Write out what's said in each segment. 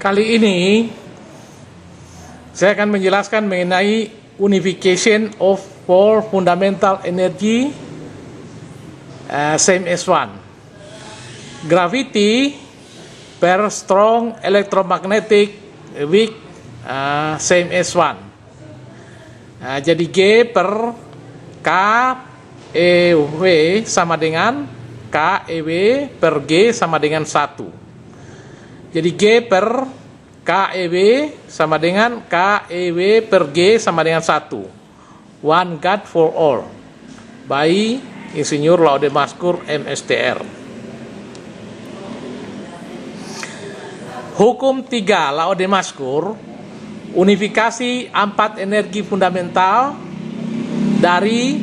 Kali ini saya akan menjelaskan mengenai unification of four fundamental energy same as one. Gravity per strong electromagnetic weak same as one. Jadi G per K EW sama dengan K EW per G sama dengan 1. Jadi G per KEW sama dengan KEW per G sama dengan 1. One God for all. By Insinyur Laudemaskur MSTR. Hukum 3 Laudemaskur, unifikasi 4 energi fundamental dari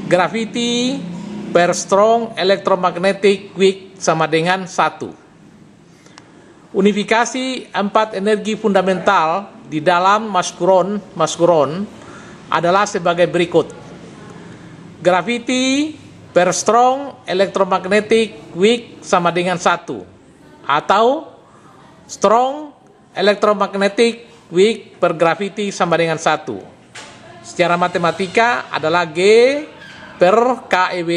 gravity per strong electromagnetic weak sama dengan 1. Unifikasi 4 energi fundamental di dalam maskuron adalah sebagai berikut. Gravity per strong electromagnetic weak sama dengan 1, atau strong electromagnetic weak per gravity sama dengan 1. Secara matematika adalah G per KEW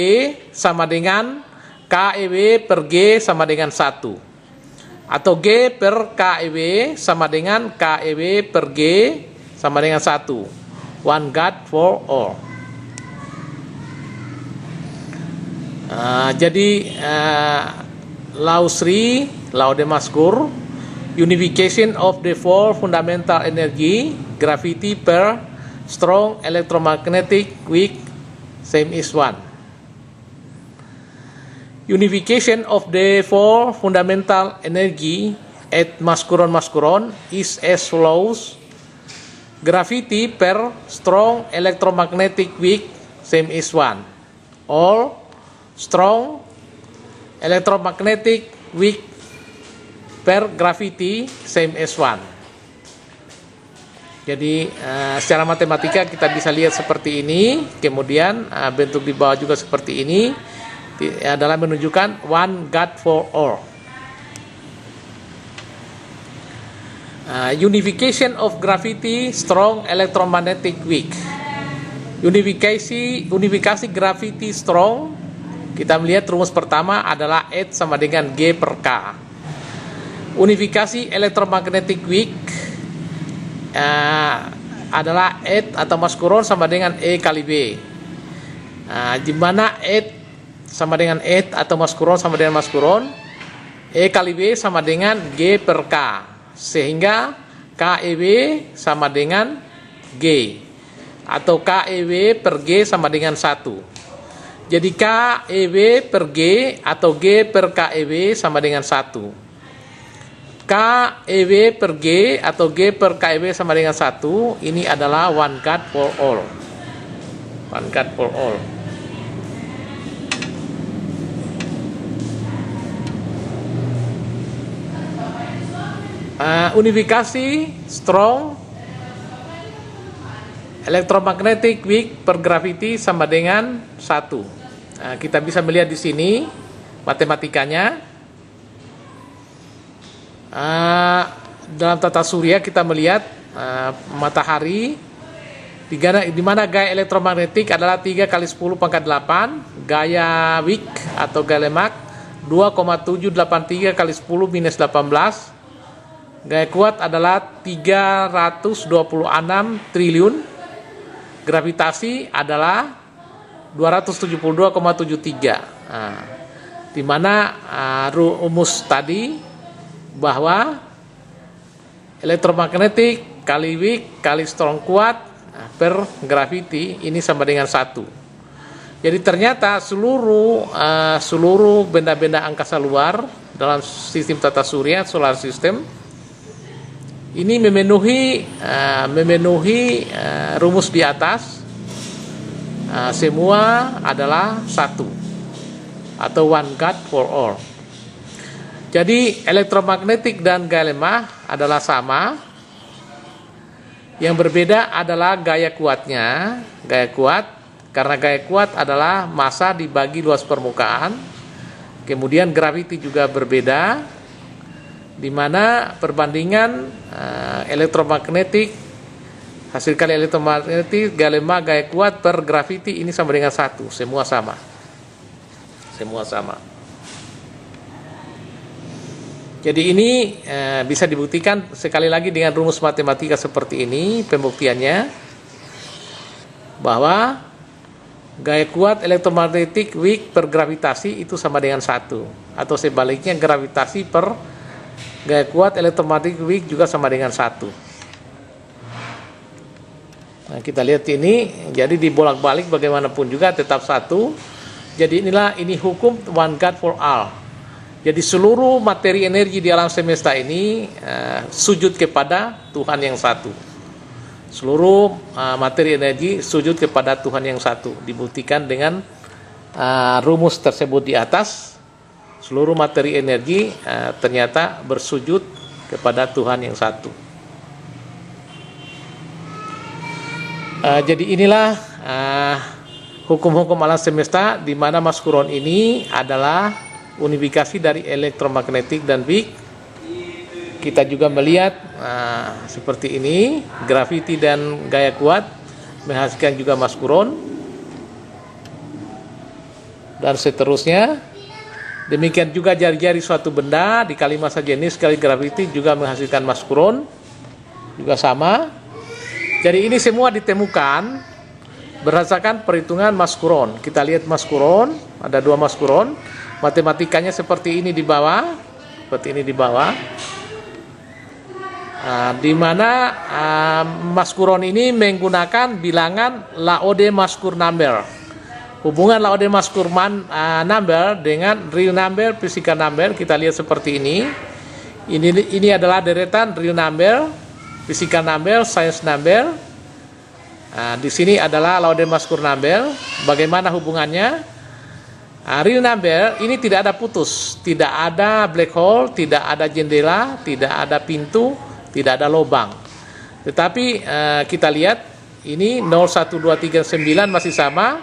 sama dengan KEW per G sama dengan 1. Atau G per KEW sama dengan KEW per G sama dengan 1. One God for all. Jadi Lausri Laudemaskur, unification of the four fundamental energy, gravity per strong electromagnetic weak same is one. Unification of the four fundamental energy at maskuron is as follows. Gravity per strong electromagnetic weak same is one. All strong electromagnetic weak per gravity same as one. Jadi secara matematika kita bisa lihat seperti ini. Kemudian bentuk di bawah juga seperti ini, adalah menunjukkan one God for all. Unification of gravity strong electromagnetic weak. Unifikasi gravity strong, kita melihat rumus pertama adalah H sama dengan G per K. Unifikasi electromagnetic weak adalah H atau maskuron sama dengan E kali B. Di mana H sama dengan E atau maskuron sama dengan maskuron, E kali B sama dengan G per K, sehingga KEW sama dengan G, atau KEW per G sama dengan 1. Jadi KEW per G atau G per KEW sama dengan 1. KEW per G atau G per KEW sama dengan 1, ini adalah one God for all. One God for all. Unifikasi strong electromagnetic weak per gravity sama dengan 1. Kita bisa melihat di sini matematikanya. Dalam tata surya kita melihat matahari, di mana gaya elektromagnetik adalah 3 kali 10 pangkat 8, gaya weak atau gaya lemak 2,783 kali 10 minus 18, gaya kuat adalah 326 triliun, gravitasi adalah 272,73. Di mana rumus tadi bahwa elektromagnetik kali weak kali strong kuat per gravity ini sama dengan 1. Jadi ternyata seluruh benda-benda angkasa luar dalam sistem tata surya, solar system, ini memenuhi rumus di atas. Semua adalah 1 atau one God for all. Jadi elektromagnetik dan gaya lemah adalah sama. Yang berbeda adalah gaya kuatnya. Gaya kuat, karena gaya kuat adalah massa dibagi luas permukaan. Kemudian gravity juga berbeda. di mana perbandingan elektromagnetik, hasil kali elektromagnetik gaya lemah gaya kuat per gravity ini sama dengan 1, semua sama. Jadi ini bisa dibuktikan sekali lagi dengan rumus matematika seperti ini pembuktiannya, bahwa gaya kuat elektromagnetik weak per gravitasi itu sama dengan 1, atau sebaliknya gravitasi per gaya kuat elektromagnetik weak juga sama dengan 1. Nah, kita lihat ini, jadi dibolak-balik bagaimanapun juga tetap 1. Jadi ini hukum one God for all. Jadi seluruh materi energi di alam semesta ini sujud kepada Tuhan yang satu. Seluruh materi energi sujud kepada Tuhan yang satu. Dibuktikan dengan rumus tersebut di atas. Seluruh materi energi ternyata bersujud kepada Tuhan yang satu. Jadi inilah hukum-hukum alam semesta, di mana Mas Kuron ini adalah unifikasi dari elektromagnetik dan Weak. Kita juga melihat seperti ini, gravity dan gaya kuat menghasilkan juga Mas Kuron, dan seterusnya. Demikian juga jari-jari suatu benda dikali massa jenis kali gravity juga menghasilkan Mas Kuron, juga sama. Jadi ini semua ditemukan berdasarkan perhitungan Mas Kuron. Kita lihat Mas Kuron, ada 2 Mas Kuron. Matematikanya seperti ini di bawah, di mana Mas Kuron ini menggunakan bilangan Laode Maskur number. Hubungan Laode Maskur number dengan real number, physical number kita lihat seperti ini. Ini adalah deretan real number, physical number, science number. Di sini adalah Laode Maskur number. Bagaimana hubungannya? Real number ini tidak ada putus, tidak ada black hole, tidak ada jendela, tidak ada pintu, tidak ada lubang. Tetapi kita lihat ini 0, 1, 2, 3, 9 masih sama.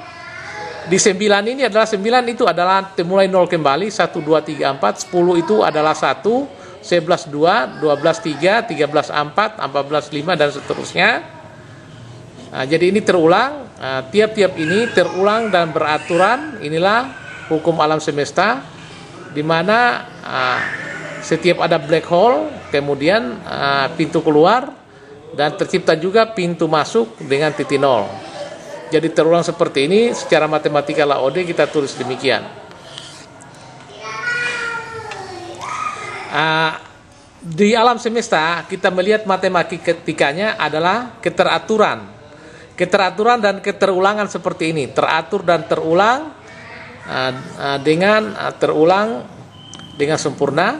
Di 9 ini adalah 9 itu adalah mulai 0 kembali, 1, 2, 3, 4, 10 itu adalah 1, 11, 2, 12, 3, 13, 4, 14, 5 dan seterusnya. Jadi ini terulang, tiap-tiap ini terulang dan beraturan. Inilah hukum alam semesta, di mana setiap ada black hole, kemudian pintu keluar, dan tercipta juga pintu masuk dengan titik nol. Jadi terulang seperti ini. Secara matematika Laode kita tulis demikian. Di alam semesta kita melihat matematikanya adalah keteraturan dan keterulangan seperti ini, teratur dan terulang, terulang dengan sempurna.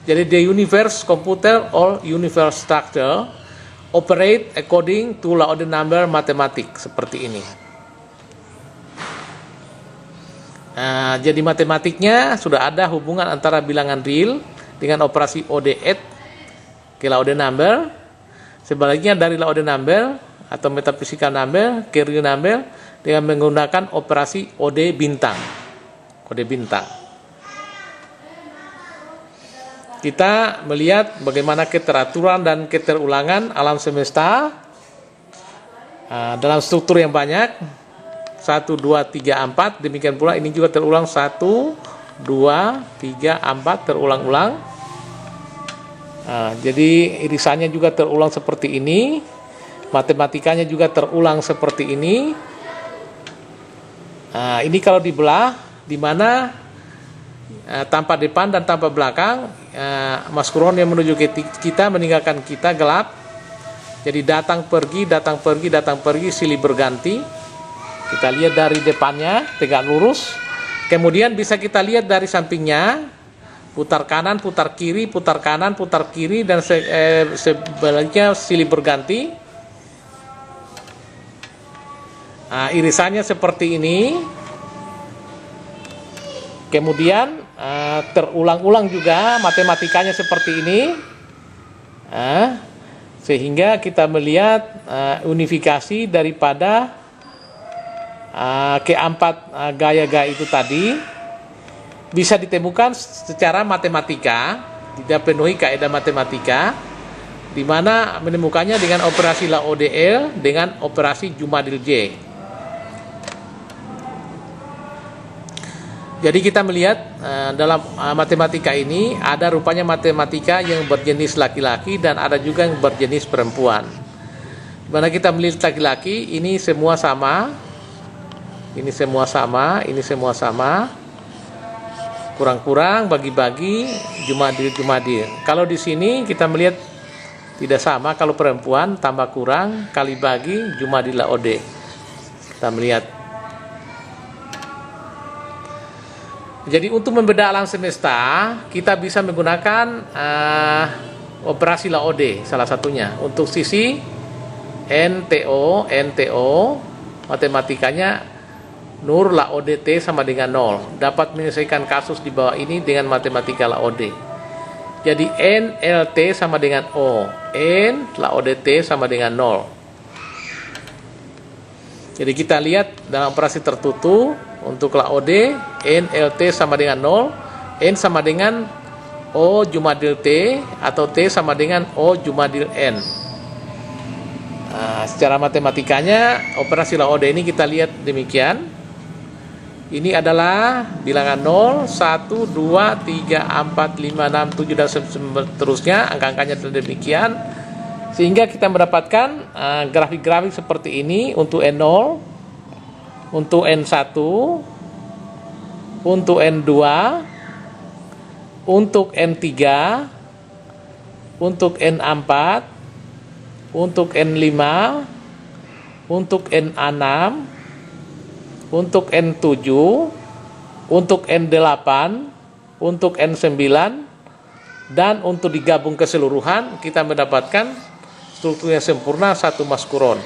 Jadi the universe computer or universe structure operate according to Laode number mathematics, seperti ini. Jadi matematiknya sudah ada hubungan antara bilangan real dengan operasi ODE ke Laode number. Sebaliknya dari Laode number atau metaphysical number ke real number dengan menggunakan operasi OD bintang. Kode bintang. Kita melihat bagaimana keteraturan dan keterulangan alam semesta dalam struktur yang banyak. 1, 2, 3, 4. Demikian pula ini juga terulang 1, 2, 3, 4 terulang-ulang. Jadi irisannya juga terulang seperti ini. Matematikanya juga terulang seperti ini. Ini kalau dibelah, di mana tanpa depan dan tanpa belakang, Mas Kuron yang menuju kita meninggalkan kita gelap. Jadi datang pergi, silih berganti. Kita lihat dari depannya tegak lurus, kemudian bisa kita lihat dari sampingnya, putar kanan, putar kiri, putar kanan, putar kiri, dan sebaliknya silih berganti. Irisannya seperti ini. Kemudian terulang-ulang juga matematikanya seperti ini, sehingga kita melihat unifikasi daripada keempat gaya-gaya itu tadi bisa ditemukan secara matematika tidak penuhi kaidah matematika, di mana menemukannya dengan operasi LAODL dengan operasi Jumadil J. Jadi kita melihat dalam matematika ini ada rupanya matematika yang berjenis laki-laki dan ada juga yang berjenis perempuan. Di mana kita melihat laki-laki ini semua sama, ini semua sama, ini semua sama, kurang-kurang, bagi-bagi, Jumadil. Kalau di sini kita melihat tidak sama, kalau perempuan tambah kurang, kali bagi, Jumadil LAOD. Kita melihat. Jadi untuk membeda alam semesta, kita bisa menggunakan operasi LAOD salah satunya. Untuk sisi NTO, matematikanya Nur LAOD T sama dengan 0. Dapat menyelesaikan kasus di bawah ini dengan matematika LAOD. Jadi NLT sama dengan O, N LAOD T sama dengan 0. Jadi kita lihat dalam operasi tertutup untuk LAOD, NLT sama dengan 0, N sama dengan O Jumadil T atau T sama dengan O Jumadil N. Nah, secara matematikanya operasi LAOD ini kita lihat demikian. Ini adalah bilangan 0, 1, 2, 3, 4, 5, 6, 7 dan seterusnya, angka-angkanya demikian. Sehingga kita mendapatkan grafik-grafik seperti ini untuk N0, untuk N1, untuk N2, untuk N3, untuk N4, untuk N5, untuk N6, untuk N7, untuk N8, untuk N9, dan untuk digabung keseluruhan kita mendapatkan struktur yang sempurna satu maskuron.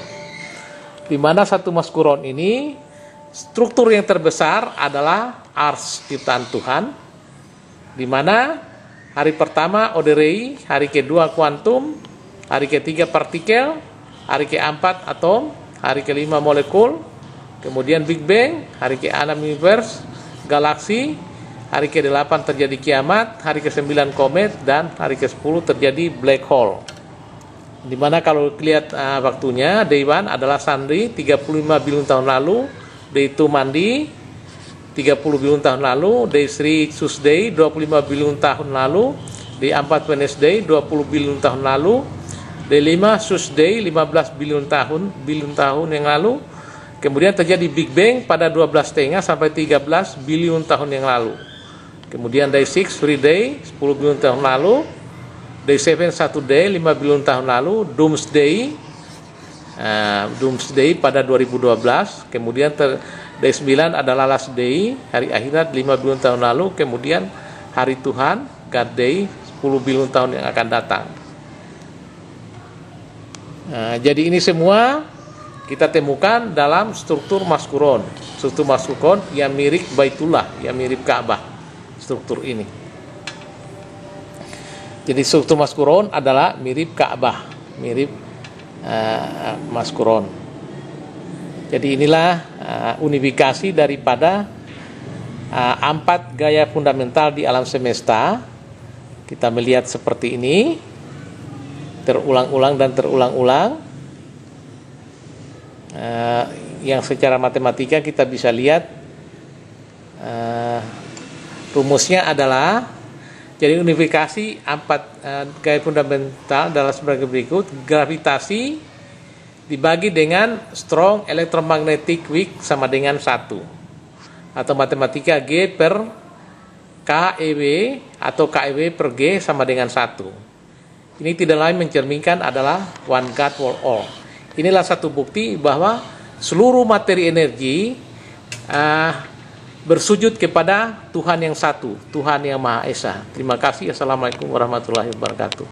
Di mana satu maskuron ini struktur yang terbesar adalah ars ciptaan Tuhan, di mana hari pertama Oderei, hari kedua kuantum, hari ketiga partikel, hari keempat atom, hari kelima molekul, kemudian Big Bang, hari ke-6 universe, galaksi, hari ke-8 terjadi kiamat, hari ke-9 komet, dan hari ke-10 terjadi black hole. Dimana kalau lihat waktunya, Day 1 adalah Sandri 35 bilion tahun lalu, Day 2 Mandi 30 bilion tahun lalu, Day 3 Tuesday 25 bilion tahun lalu, Day 4 Wednesday 20 bilion tahun lalu, Day 5 Tuesday 15 bilion tahun yang lalu. Kemudian terjadi Big Bang pada 12,5 sampai 13 bilion tahun yang lalu. Kemudian Day 6 Friday 10 bilion tahun lalu, Day 7 1 day 5 bilion tahun lalu, Doomsday pada 2012. Kemudian Day 9 adalah Last Day, hari akhirat 5 bilion tahun lalu. Kemudian hari Tuhan, God Day 10 bilion tahun yang akan datang. Jadi ini semua kita temukan dalam struktur maskuron. Struktur maskuron yang mirip Baitullah, yang mirip Ka'bah. Struktur ini. Jadi struktur maskuron adalah mirip Ka'bah, mirip maskuron. Jadi inilah unifikasi daripada 4 gaya fundamental di alam semesta. Kita melihat seperti ini, terulang-ulang dan terulang-ulang. Yang secara matematika kita bisa lihat rumusnya adalah, jadi unifikasi 4 gaya fundamental adalah sebagai berikut. Gravitasi dibagi dengan strong electromagnetic weak sama dengan 1. Atau matematika G per KEW atau KEW per G sama dengan 1. Ini tidak lain mencerminkan adalah one God for all. Inilah satu bukti bahwa seluruh materi energi bersujud kepada Tuhan yang satu, Tuhan yang Maha Esa. Terima kasih. Assalamualaikum warahmatullahi wabarakatuh.